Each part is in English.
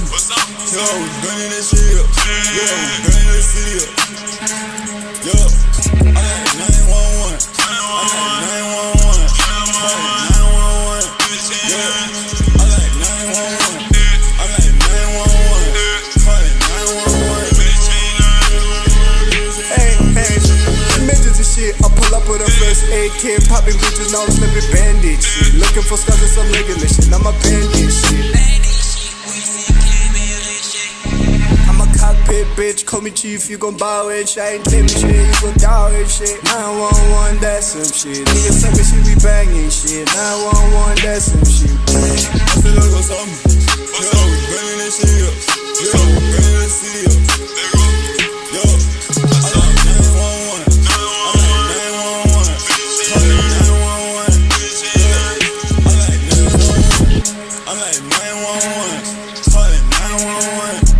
Yo, we burning that shit up. Yo, we burning that city up. Yo, I like 911. I like 911. I like 911. Yo, I like 911. I like 911. I like 911. Hey, midgets and shit. I pull up with a first aid kit, popping bitches, now I'm slipping bandage shit. Looking for scars and some regular shit. I'm a bandit shit. Cockpit bitch, call me chief, you gon' bow and shit. I ain't tell me shit, you gon' down and shit. 911, that's some shit. Niggas tell me shit, we banging shit. 911, that's some shit. I feel like what's on me. Yo, we burning that shit up. Yo, we burning that city up. Yo, I like 911. I like 911. I like 911. I like 911. I like 911. I like 911.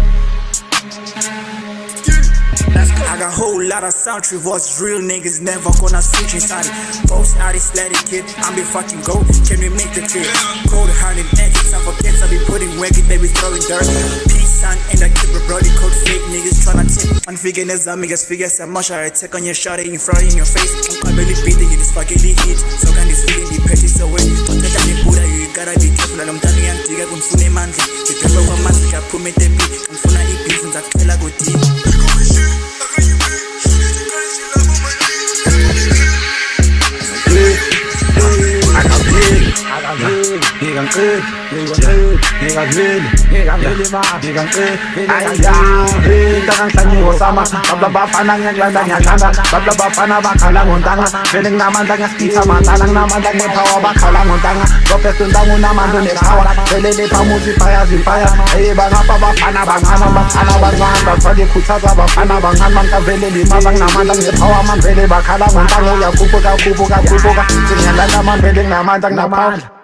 I got a whole lot of sound tree voice, real niggas never gonna switch inside it. Post out this let it kid, I'm be fucking gold, can we make the trip? Cold hearted edges, I forget I be putting wicked, they be throwing dirt. Peace sign and I keep a brody code fake niggas tryna tip. Unfigured as amigas, figures a much I take on your shot in front in your face. I'm really beating you, this fucking hit. So can this feeling the petty so when you get any Buddha, you gotta be careful. I'm telling you, I'm tiga kun fune manzi. The people of manzi, I put me the beat. I'm funa eat beef and I tell I go deep. Naman